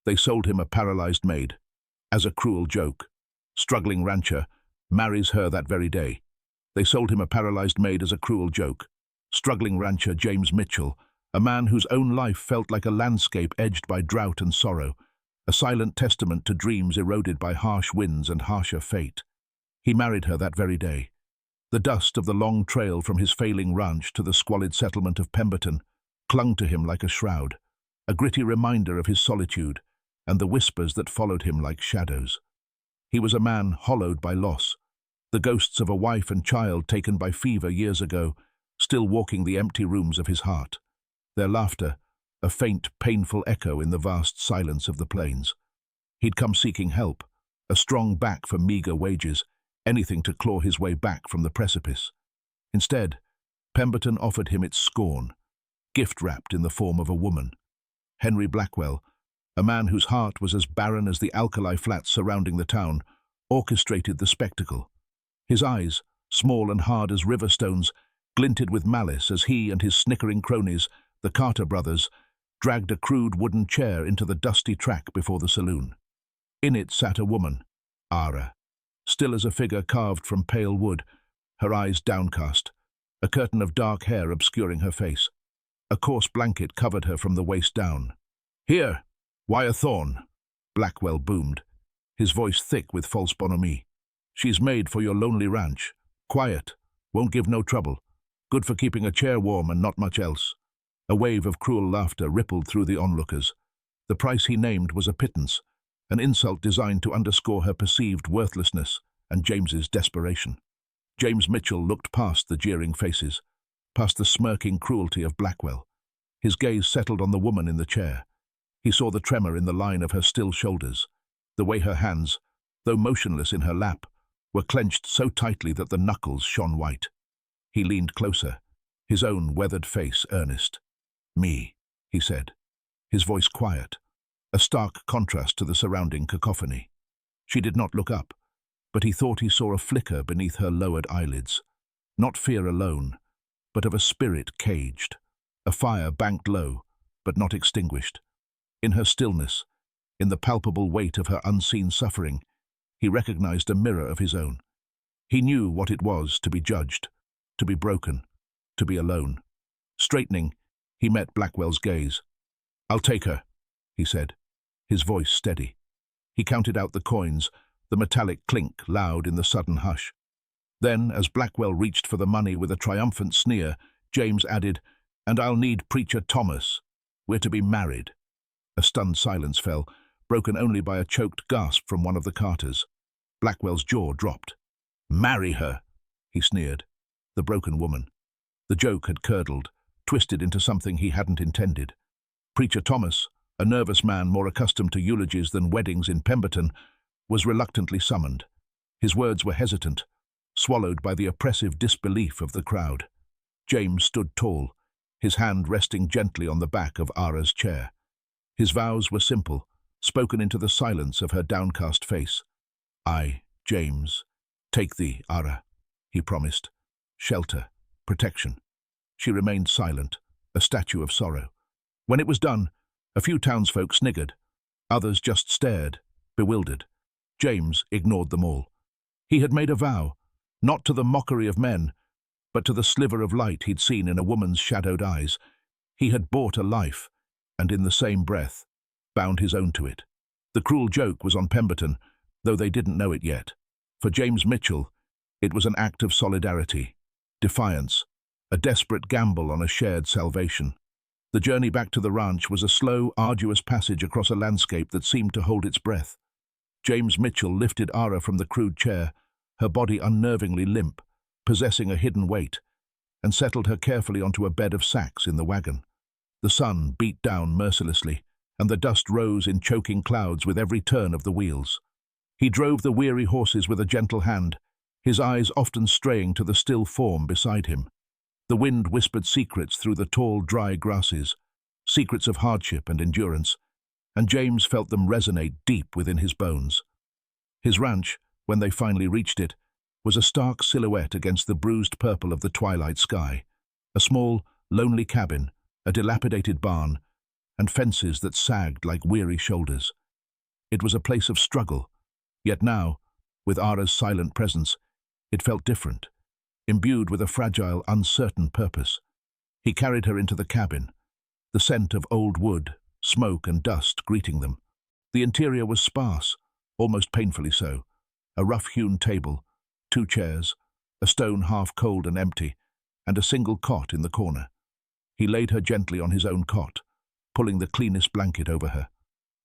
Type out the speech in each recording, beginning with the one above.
They sold him a paralyzed maid, as a cruel joke. Struggling rancher marries her that very day. They sold him a paralyzed maid as a cruel joke. Struggling rancher James Mitchell, a man whose own life felt like a landscape edged by drought and sorrow, a silent testament to dreams eroded by harsh winds and harsher fate. He married her that very day. The dust of the long trail from his failing ranch to the squalid settlement of Pemberton clung to him like a shroud, a gritty reminder of his solitude and the whispers that followed him like shadows. He was a man hollowed by loss, the ghosts of a wife and child taken by fever years ago, still walking the empty rooms of his heart. Their laughter, a faint, painful echo in the vast silence of the plains. He'd come seeking help, a strong back for meager wages, anything to claw his way back from the precipice. Instead, Pemberton offered him its scorn, gift-wrapped in the form of a woman. Henry Blackwell, a man whose heart was as barren as the alkali flats surrounding the town, orchestrated the spectacle. His eyes, small and hard as river stones, glinted with malice as he and his snickering cronies, the Carter brothers, dragged a crude wooden chair into the dusty track before the saloon. In it sat a woman, Ara, still as a figure carved from pale wood, her eyes downcast, a curtain of dark hair obscuring her face. A coarse blanket covered her from the waist down. "Here, wire thorn," Blackwell boomed, his voice thick with false bonhomie. "She's made for your lonely ranch. Quiet, won't give no trouble. Good for keeping a chair warm and not much else." A wave of cruel laughter rippled through the onlookers. The price he named was a pittance, an insult designed to underscore her perceived worthlessness and James's desperation. James Mitchell looked past the jeering faces, past the smirking cruelty of Blackwell. His gaze settled on the woman in the chair. He saw the tremor in the line of her still shoulders, the way her hands, though motionless in her lap, were clenched so tightly that the knuckles shone white. He leaned closer, his own weathered face earnest. "Me," he said, his voice quiet, a stark contrast to the surrounding cacophony. She did not look up, but he thought he saw a flicker beneath her lowered eyelids. Not fear alone, but of a spirit caged, a fire banked low, but not extinguished. In her stillness, in the palpable weight of her unseen suffering, he recognized a mirror of his own. He knew what it was to be judged, to be broken, to be alone. Straightening, he met Blackwell's gaze. "I'll take her," he said, his voice steady. He counted out the coins, the metallic clink loud in the sudden hush. Then, as Blackwell reached for the money with a triumphant sneer, James added, "And I'll need Preacher Thomas. We're to be married." A stunned silence fell, broken only by a choked gasp from one of the Carters. Blackwell's jaw dropped. "Marry her," he sneered. The broken woman. The joke had curdled, twisted into something he hadn't intended. Preacher Thomas, a nervous man more accustomed to eulogies than weddings in Pemberton, was reluctantly summoned. His words were hesitant, swallowed by the oppressive disbelief of the crowd. James stood tall, his hand resting gently on the back of Ara's chair. His vows were simple, spoken into the silence of her downcast face. "I, James, take thee, Ara," he promised. "Shelter, protection." She remained silent, a statue of sorrow. When it was done, a few townsfolk sniggered. Others just stared, bewildered. James ignored them all. He had made a vow, not to the mockery of men, but to the sliver of light he'd seen in a woman's shadowed eyes. He had bought a life, and in the same breath, bound his own to it. The cruel joke was on Pemberton, though they didn't know it yet. For James Mitchell, it was an act of solidarity, defiance, a desperate gamble on a shared salvation. The journey back to the ranch was a slow, arduous passage across a landscape that seemed to hold its breath. James Mitchell lifted Ara from the crude chair, her body unnervingly limp, possessing a hidden weight, and settled her carefully onto a bed of sacks in the wagon. The sun beat down mercilessly, and the dust rose in choking clouds with every turn of the wheels. He drove the weary horses with a gentle hand, his eyes often straying to the still form beside him. The wind whispered secrets through the tall, dry grasses, secrets of hardship and endurance, and James felt them resonate deep within his bones. His ranch, when they finally reached it, was a stark silhouette against the bruised purple of the twilight sky. A small, lonely cabin, a dilapidated barn, and fences that sagged like weary shoulders. It was a place of struggle, yet now, with Ara's silent presence, it felt different, imbued with a fragile, uncertain purpose. He carried her into the cabin, the scent of old wood, smoke and dust greeting them. The interior was sparse, almost painfully so. A rough-hewn table, 2 chairs, a stone half cold and empty, and a single cot in the corner. He laid her gently on his own cot, pulling the cleanest blanket over her.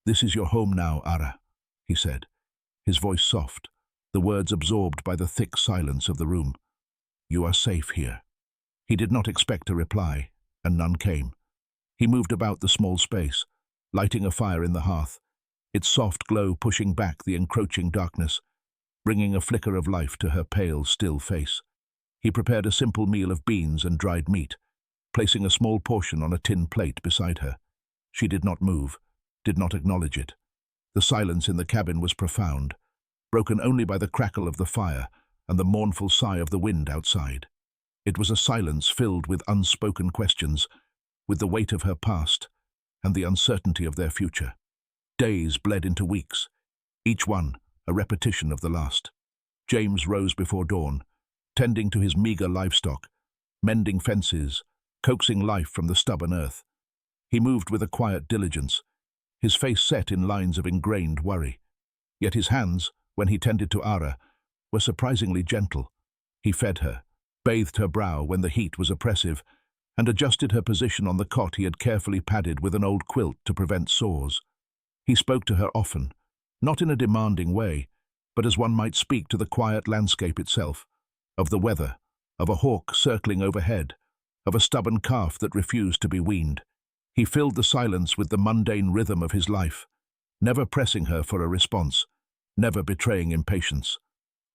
"This is your home now, Ara," he said, his voice soft, the words absorbed by the thick silence of the room. "You are safe here." He did not expect a reply, and none came. He moved about the small space, lighting a fire in the hearth, its soft glow pushing back the encroaching darkness, bringing a flicker of life to her pale, still face. He prepared a simple meal of beans and dried meat, placing a small portion on a tin plate beside her. She did not move, did not acknowledge it. The silence in the cabin was profound, broken only by the crackle of the fire and the mournful sigh of the wind outside. It was a silence filled with unspoken questions, with the weight of her past and the uncertainty of their future. Days bled into weeks, each one a repetition of the last. James rose before dawn, tending to his meager livestock, mending fences, coaxing life from the stubborn earth. He moved with a quiet diligence, his face set in lines of ingrained worry. Yet his hands, when he tended to Ara, were surprisingly gentle. He fed her, bathed her brow when the heat was oppressive, and adjusted her position on the cot he had carefully padded with an old quilt to prevent sores. He spoke to her often, not in a demanding way, but as one might speak to the quiet landscape itself, of the weather, of a hawk circling overhead, of a stubborn calf that refused to be weaned. He filled the silence with the mundane rhythm of his life, never pressing her for a response, never betraying impatience.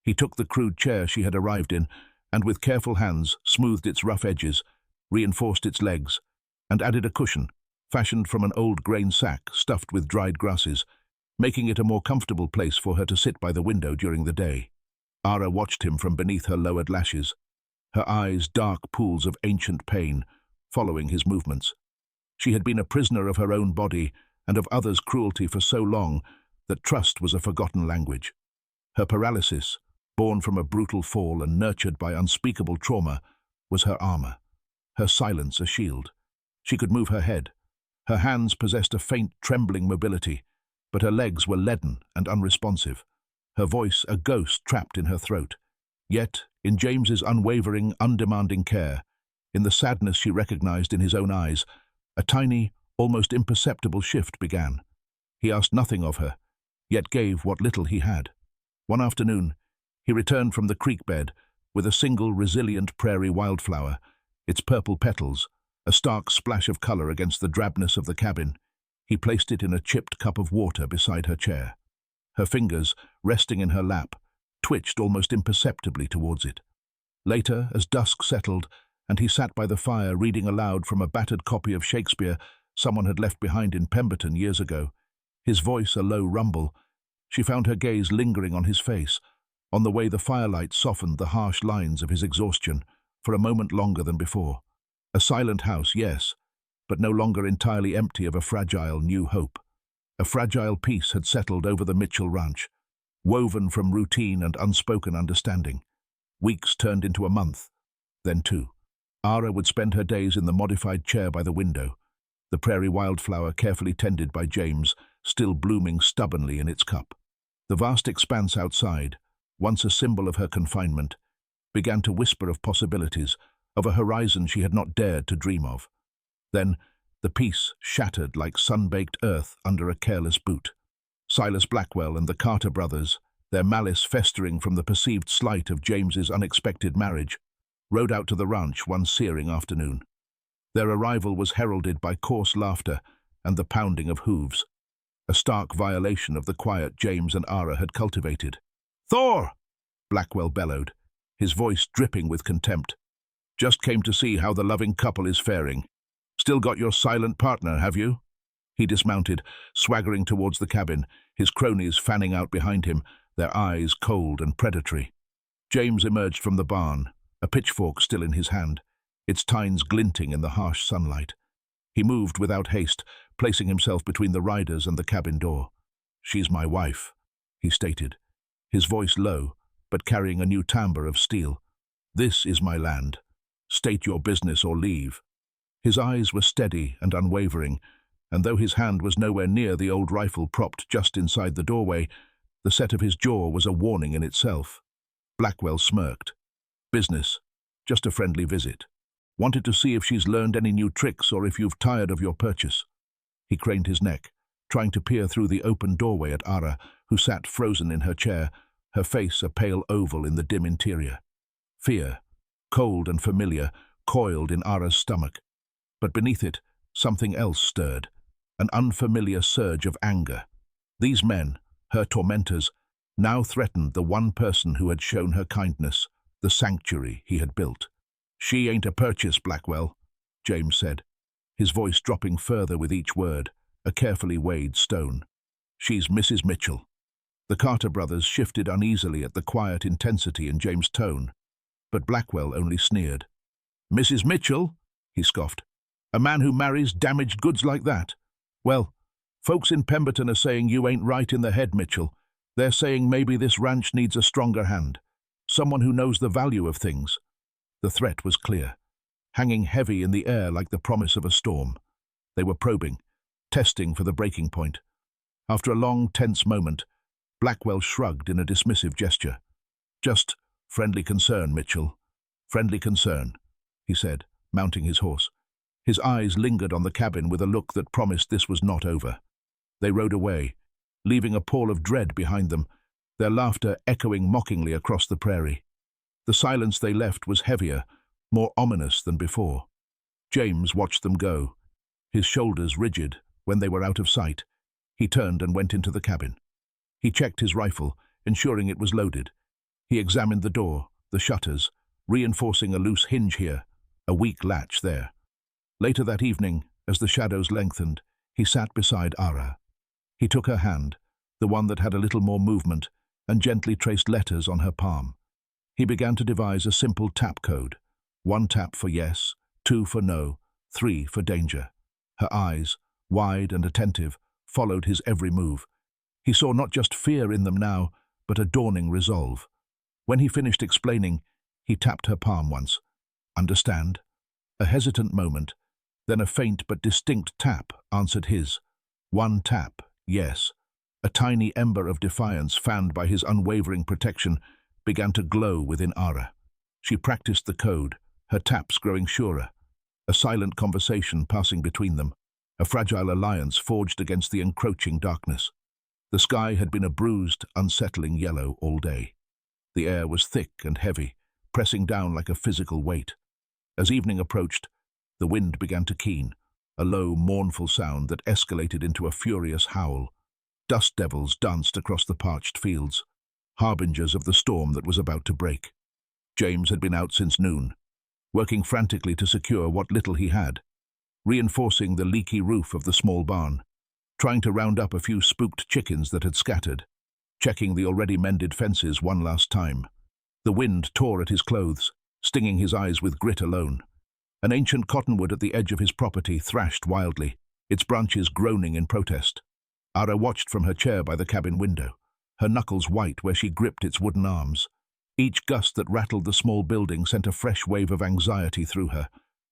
He took the crude chair she had arrived in, and with careful hands smoothed its rough edges, reinforced its legs, and added a cushion, fashioned from an old grain sack stuffed with dried grasses, making it a more comfortable place for her to sit by the window during the day. Ara watched him from beneath her lowered lashes, her eyes dark pools of ancient pain, following his movements. She had been a prisoner of her own body and of others' cruelty for so long that trust was a forgotten language. Her paralysis, born from a brutal fall and nurtured by unspeakable trauma, was her armor, her silence a shield. She could move her head. Her hands possessed a faint, trembling mobility, but her legs were leaden and unresponsive, her voice a ghost trapped in her throat. Yet, in James's unwavering, undemanding care, in the sadness she recognized in his own eyes, a tiny, almost imperceptible shift began. He asked nothing of her, yet gave what little he had. One afternoon, he returned from the creek bed with a single resilient prairie wildflower, its purple petals, a stark splash of color against the drabness of the cabin. He placed it in a chipped cup of water beside her chair. Her fingers, resting in her lap, twitched almost imperceptibly towards it. Later, as dusk settled, and he sat by the fire reading aloud from a battered copy of Shakespeare someone had left behind in Pemberton years ago, his voice a low rumble, she found her gaze lingering on his face, on the way the firelight softened the harsh lines of his exhaustion, for a moment longer than before. A silent house, yes, but no longer entirely empty of a fragile new hope. A fragile peace had settled over the Mitchell ranch, woven from routine and unspoken understanding. Weeks turned into a month, then 2. Ara would spend her days in the modified chair by the window, the prairie wildflower carefully tended by James, still blooming stubbornly in its cup. The vast expanse outside, once a symbol of her confinement, began to whisper of possibilities, of a horizon she had not dared to dream of. Then, the peace shattered like sun-baked earth under a careless boot. Silas Blackwell and the Carter brothers, their malice festering from the perceived slight of James's unexpected marriage, rode out to the ranch one searing afternoon. Their arrival was heralded by coarse laughter and the pounding of hooves, a stark violation of the quiet James and Ara had cultivated. "Thor!" Blackwell bellowed, his voice dripping with contempt. "Just came to see how the loving couple is faring. Still got your silent partner, have you?" He dismounted, swaggering towards the cabin, his cronies fanning out behind him, their eyes cold and predatory. James emerged from the barn, a pitchfork still in his hand, its tines glinting in the harsh sunlight. He moved without haste, placing himself between the riders and the cabin door. "She's my wife," he stated, his voice low, but carrying a new timbre of steel. "This is my land. State your business or leave." His eyes were steady and unwavering, and though his hand was nowhere near the old rifle propped just inside the doorway, the set of his jaw was a warning in itself. Blackwell smirked. "Business. Just a friendly visit. Wanted to see if she's learned any new tricks or if you've tired of your purchase." He craned his neck, trying to peer through the open doorway at Ara, who sat frozen in her chair, her face a pale oval in the dim interior. Fear, cold and familiar, coiled in Ara's stomach. But beneath it, something else stirred, an unfamiliar surge of anger. These men, her tormentors, now threatened the one person who had shown her kindness, the sanctuary he had built. "She ain't a purchase, Blackwell," James said, his voice dropping further with each word, a carefully weighed stone. "She's Mrs. Mitchell." The Carter brothers shifted uneasily at the quiet intensity in James' tone, but Blackwell only sneered. "Mrs. Mitchell?" he scoffed. "A man who marries damaged goods like that? Well, folks in Pemberton are saying you ain't right in the head, Mitchell. They're saying maybe this ranch needs a stronger hand, someone who knows the value of things." The threat was clear, hanging heavy in the air like the promise of a storm. They were probing, testing for the breaking point. After a long, tense moment, Blackwell shrugged in a dismissive gesture. "Just friendly concern, Mitchell. Friendly concern," he said, mounting his horse. His eyes lingered on the cabin with a look that promised this was not over. They rode away, leaving a pall of dread behind them, their laughter echoing mockingly across the prairie. The silence they left was heavier, more ominous than before. James watched them go, his shoulders rigid when they were out of sight. He turned and went into the cabin. He checked his rifle, ensuring it was loaded. He examined the door, the shutters, reinforcing a loose hinge here, a weak latch there. Later that evening, as the shadows lengthened, he sat beside Ara. He took her hand, the one that had a little more movement, and gently traced letters on her palm. He began to devise a simple tap code. 1 tap for yes, 2 for no, 3 for danger. Her eyes, wide and attentive, followed his every move. He saw not just fear in them now, but a dawning resolve. When he finished explaining, he tapped her palm once. "Understand?" A hesitant moment, then a faint but distinct tap answered his. 1 tap, yes. A tiny ember of defiance, fanned by his unwavering protection, began to glow within Ara. She practiced the code, her taps growing surer. A silent conversation passing between them, a fragile alliance forged against the encroaching darkness. The sky had been a bruised, unsettling yellow all day. The air was thick and heavy, pressing down like a physical weight. As evening approached, the wind began to keen, a low, mournful sound that escalated into a furious howl. Dust devils danced across the parched fields, harbingers of the storm that was about to break. James had been out since noon, working frantically to secure what little he had, reinforcing the leaky roof of the small barn, trying to round up a few spooked chickens that had scattered, checking the already mended fences one last time. The wind tore at his clothes, stinging his eyes with grit alone. An ancient cottonwood at the edge of his property thrashed wildly, its branches groaning in protest. Ara watched from her chair by the cabin window, her knuckles white where she gripped its wooden arms. Each gust that rattled the small building sent a fresh wave of anxiety through her.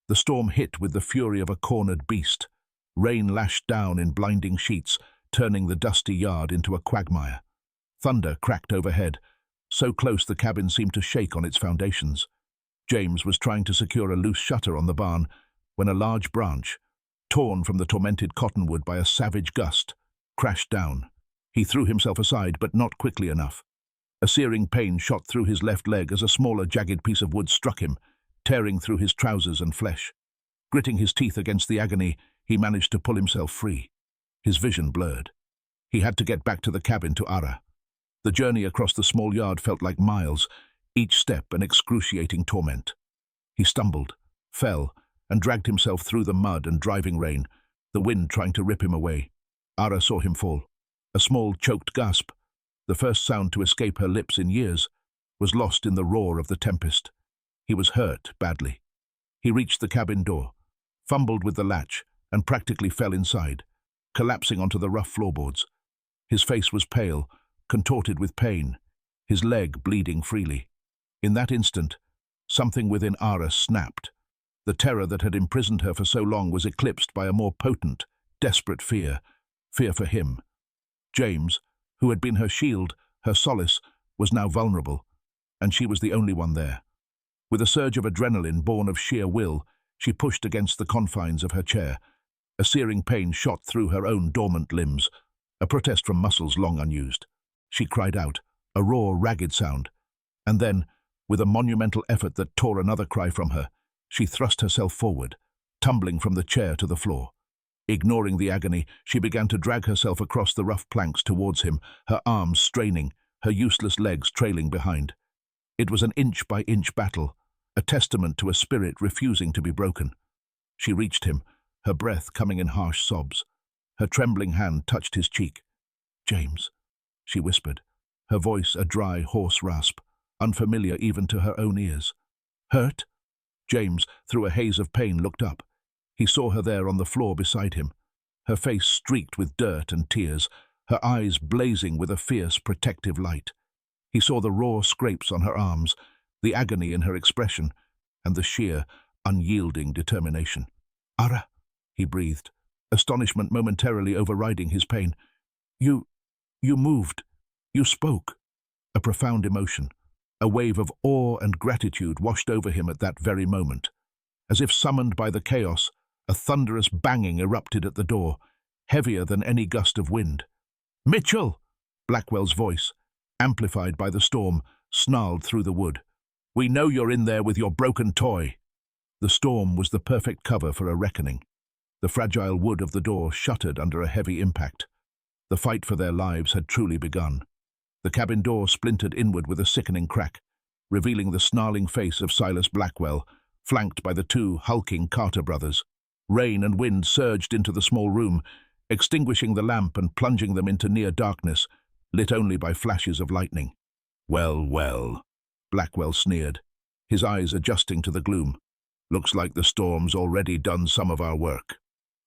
The storm hit with the fury of a cornered beast. Rain lashed down in blinding sheets, turning the dusty yard into a quagmire. Thunder cracked overhead, so close the cabin seemed to shake on its foundations. James was trying to secure a loose shutter on the barn when a large branch, torn from the tormented cottonwood by a savage gust, crashed down. He threw himself aside, but not quickly enough. A searing pain shot through his left leg as a smaller, jagged piece of wood struck him, tearing through his trousers and flesh. Gritting his teeth against the agony, he managed to pull himself free. His vision blurred. He had to get back to the cabin to Ara. The journey across the small yard felt like miles, each step an excruciating torment. He stumbled, fell, and dragged himself through the mud and driving rain, the wind trying to rip him away. Ara saw him fall. A small, choked gasp, the first sound to escape her lips in years, was lost in the roar of the tempest. He was hurt badly. He reached the cabin door, fumbled with the latch, and practically fell inside, collapsing onto the rough floorboards. His face was pale, contorted with pain, his leg bleeding freely. In that instant, something within Ara snapped. The terror that had imprisoned her for so long was eclipsed by a more potent, desperate fear for him. James, who had been her shield, her solace, was now vulnerable, and she was the only one there. With a surge of adrenaline born of sheer will, she pushed against the confines of her chair. A searing pain shot through her own dormant limbs, a protest from muscles long unused. She cried out, a raw, ragged sound, and then, with a monumental effort that tore another cry from her, she thrust herself forward, tumbling from the chair to the floor. Ignoring the agony, she began to drag herself across the rough planks towards him, her arms straining, her useless legs trailing behind. It was an inch-by-inch battle, a testament to a spirit refusing to be broken. She reached him, her breath coming in harsh sobs. Her trembling hand touched his cheek. "James," she whispered, her voice a dry, hoarse rasp, unfamiliar even to her own ears. "Hurt?" James, through a haze of pain, looked up. He saw her there on the floor beside him, her face streaked with dirt and tears, her eyes blazing with a fierce, protective light. He saw the raw scrapes on her arms, the agony in her expression, and the sheer, unyielding determination. "Ara," he breathed, astonishment momentarily overriding his pain. You moved. You spoke." A profound emotion, a wave of awe and gratitude washed over him at that very moment. As if summoned by the chaos, a thunderous banging erupted at the door, heavier than any gust of wind. "Mitchell!" Blackwell's voice, amplified by the storm, snarled through the wood. "We know you're in there with your broken toy." The storm was the perfect cover for a reckoning. The fragile wood of the door shuttered under a heavy impact. The fight for their lives had truly begun. The cabin door splintered inward with a sickening crack, revealing the snarling face of Silas Blackwell, flanked by the two hulking Carter brothers. Rain and wind surged into the small room, extinguishing the lamp and plunging them into near darkness, lit only by flashes of lightning. "Well, well," Blackwell sneered, his eyes adjusting to the gloom. "Looks like the storm's already done some of our work."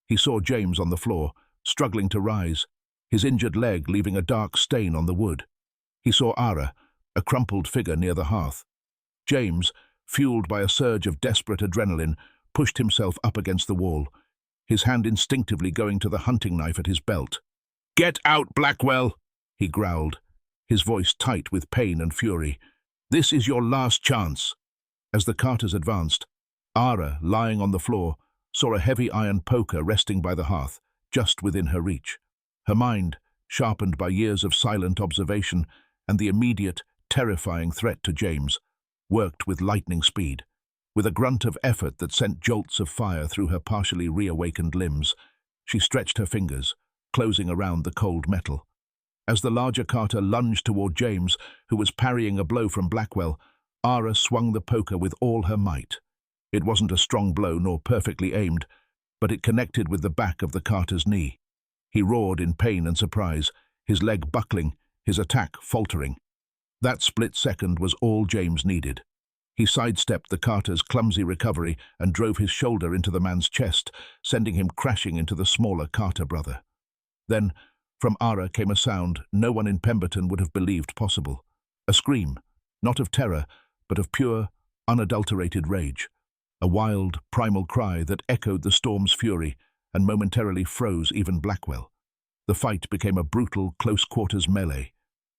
He saw James on the floor, struggling to rise, his injured leg leaving a dark stain on the wood. He saw Ara, a crumpled figure near the hearth. James, fueled by a surge of desperate adrenaline, pushed himself up against the wall, his hand instinctively going to the hunting knife at his belt. "Get out, Blackwell!" he growled, his voice tight with pain and fury. "This is your last chance." As the Carters advanced, Ara, lying on the floor, saw a heavy iron poker resting by the hearth, just within her reach. Her mind, sharpened by years of silent observation and the immediate, terrifying threat to James, worked with lightning speed. With a grunt of effort that sent jolts of fire through her partially reawakened limbs, she stretched her fingers, closing around the cold metal. As the larger Carter lunged toward James, who was parrying a blow from Blackwell, Ara swung the poker with all her might. It wasn't a strong blow nor perfectly aimed, but it connected with the back of the Carter's knee. He roared in pain and surprise, his leg buckling, his attack faltering. That split second was all James needed. He sidestepped the Carter's clumsy recovery and drove his shoulder into the man's chest, sending him crashing into the smaller Carter brother. Then, from Ara came a sound no one in Pemberton would have believed possible. A scream, not of terror, but of pure, unadulterated rage. A wild, primal cry that echoed the storm's fury and momentarily froze even Blackwell. The fight became a brutal, close-quarters melee.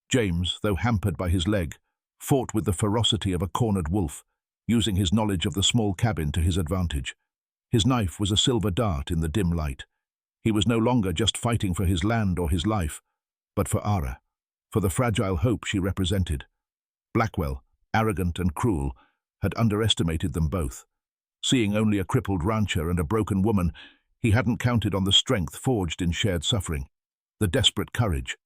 James, though hampered by his leg, fought with the ferocity of a cornered wolf, using his knowledge of the small cabin to his advantage. His knife was a silver dart in the dim light. He was no longer just fighting for his land or his life, but for Ara, for the fragile hope she represented. Blackwell, arrogant and cruel, had underestimated them both. Seeing only a crippled rancher and a broken woman, he hadn't counted on the strength forged in shared suffering, the desperate courage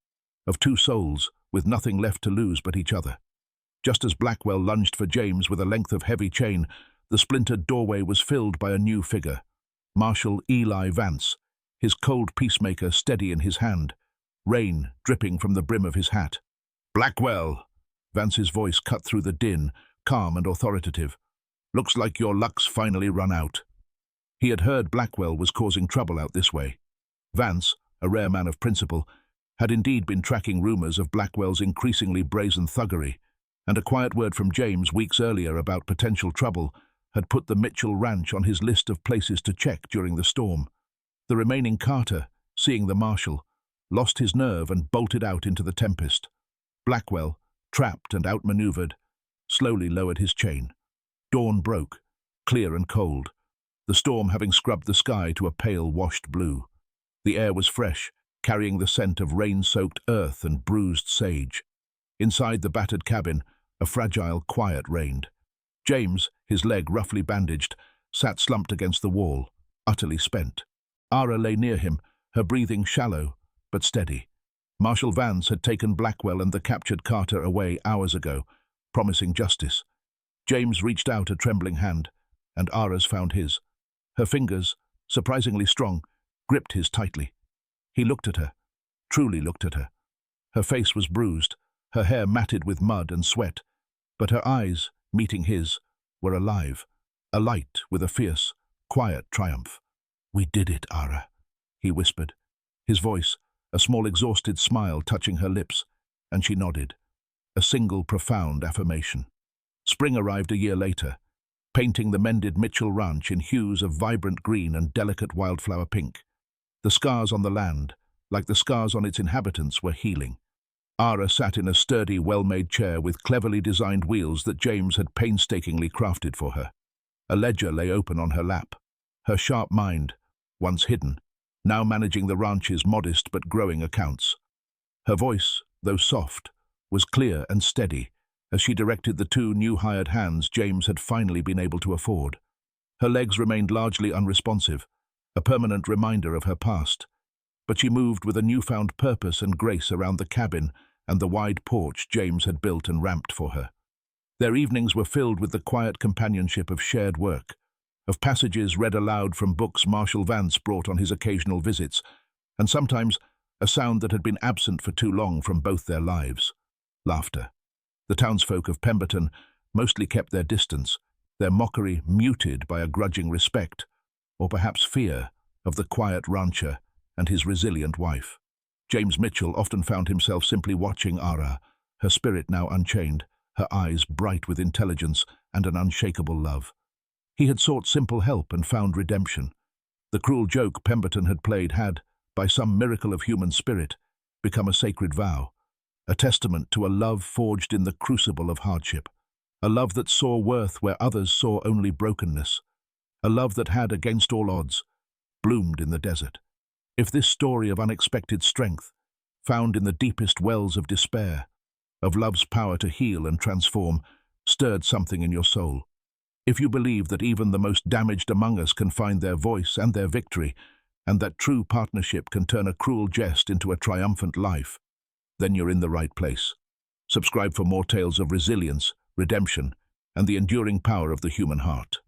of two souls with nothing left to lose but each other. Just as Blackwell lunged for James with a length of heavy chain, the splintered doorway was filled by a new figure, Marshal Eli Vance, his cold peacemaker steady in his hand, rain dripping from the brim of his hat. "Blackwell!" Vance's voice cut through the din, calm and authoritative. "Looks like your luck's finally run out." He had heard Blackwell was causing trouble out this way. Vance, a rare man of principle, had indeed been tracking rumors of Blackwell's increasingly brazen thuggery, and a quiet word from James weeks earlier about potential trouble had put the Mitchell Ranch on his list of places to check during the storm. The remaining Carter, seeing the marshal, lost his nerve and bolted out into the tempest. Blackwell, trapped and outmaneuvered, slowly lowered his chain. Dawn broke, clear and cold, the storm having scrubbed the sky to a pale washed blue. The air was fresh, carrying the scent of rain-soaked earth and bruised sage. Inside the battered cabin, a fragile quiet reigned. James, his leg roughly bandaged, sat slumped against the wall, utterly spent. Ara lay near him, her breathing shallow but steady. Marshal Vance had taken Blackwell and the captured Carter away hours ago, promising justice. James reached out a trembling hand, and Ara's found his. Her fingers, surprisingly strong, gripped his tightly. He looked at her, truly looked at her. Her face was bruised, her hair matted with mud and sweat, but her eyes, meeting his, were alive, alight with a fierce, quiet triumph. "We did it, Ara," he whispered, his voice, a small exhausted smile touching her lips, and she nodded. A single profound affirmation. Spring arrived a year later, painting the mended Mitchell Ranch in hues of vibrant green and delicate wildflower pink. The scars on the land, like the scars on its inhabitants, were healing. Ara sat in a sturdy, well-made chair with cleverly designed wheels that James had painstakingly crafted for her. A ledger lay open on her lap. Her sharp mind, once hidden, now managing the ranch's modest but growing accounts. Her voice, though soft, was clear and steady as she directed the two new hired hands James had finally been able to afford. Her legs remained largely unresponsive, a permanent reminder of her past, but she moved with a newfound purpose and grace around the cabin and the wide porch James had built and ramped for her. Their evenings were filled with the quiet companionship of shared work, of passages read aloud from books Marshal Vance brought on his occasional visits, and sometimes a sound that had been absent for too long from both their lives: laughter. The townsfolk of Pemberton mostly kept their distance, their mockery muted by a grudging respect, or perhaps fear, of the quiet rancher and his resilient wife. James Mitchell often found himself simply watching Ara, her spirit now unchained, her eyes bright with intelligence and an unshakable love. He had sought simple help and found redemption. The cruel joke Pemberton had played had, by some miracle of human spirit, become a sacred vow, a testament to a love forged in the crucible of hardship, a love that saw worth where others saw only brokenness, a love that had, against all odds, bloomed in the desert. If this story of unexpected strength, found in the deepest wells of despair, of love's power to heal and transform, stirred something in your soul, if you believe that even the most damaged among us can find their voice and their victory, and that true partnership can turn a cruel jest into a triumphant life, then you're in the right place. Subscribe for more tales of resilience, redemption, and the enduring power of the human heart.